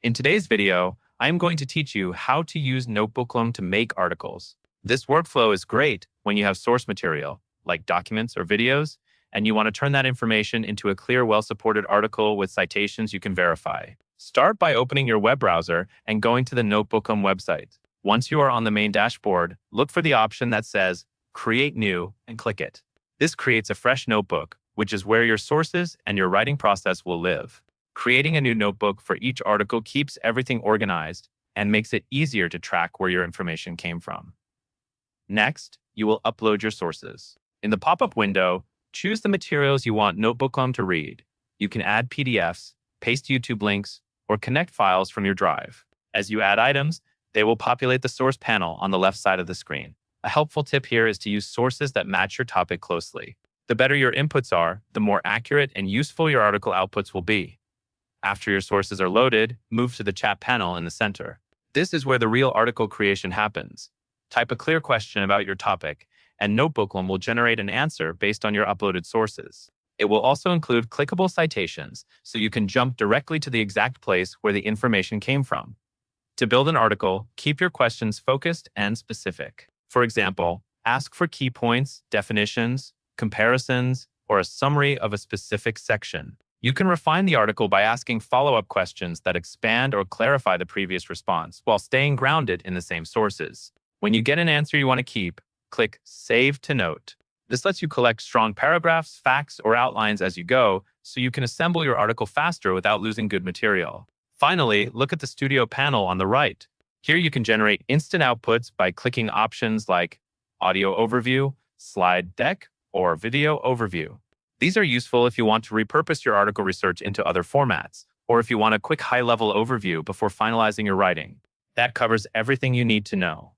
In today's video, I am going to teach you how to use Notebooklm to make articles. This workflow is great when you have source material, like documents or videos, and you want to turn that information into a clear, well-supported article with citations you can verify. Start by opening your web browser and going to the Notebooklm website. Once you are on the main dashboard, look for the option that says Create New and click it. This creates a fresh notebook, which is where your sources and your writing process will live. Creating a new notebook for each article keeps everything organized and makes it easier to track where your information came from. Next, you will upload your sources. In the pop-up window, choose the materials you want Notebooklm to read. You can add PDFs, paste YouTube links, or connect files from your drive. As you add items, they will populate the source panel on the left side of the screen. A helpful tip here is to use sources that match your topic closely. The better your inputs are, the more accurate and useful your article outputs will be. After your sources are loaded, move to the chat panel in the center. This is where the real article creation happens. Type a clear question about your topic, and Notebooklm will generate an answer based on your uploaded sources. It will also include clickable citations, so you can jump directly to the exact place where the information came from. To build an article, keep your questions focused and specific. For example, ask for key points, definitions, comparisons, or a summary of a specific section. You can refine the article by asking follow-up questions that expand or clarify the previous response while staying grounded in the same sources. When you get an answer you want to keep, click Save to Note. This lets you collect strong paragraphs, facts, or outlines as you go, so you can assemble your article faster without losing good material. Finally, look at the Studio panel on the right. Here you can generate instant outputs by clicking options like Audio Overview, Slide Deck, or Video Overview. These are useful if you want to repurpose your article research into other formats, or if you want a quick high-level overview before finalizing your writing. That covers everything you need to know.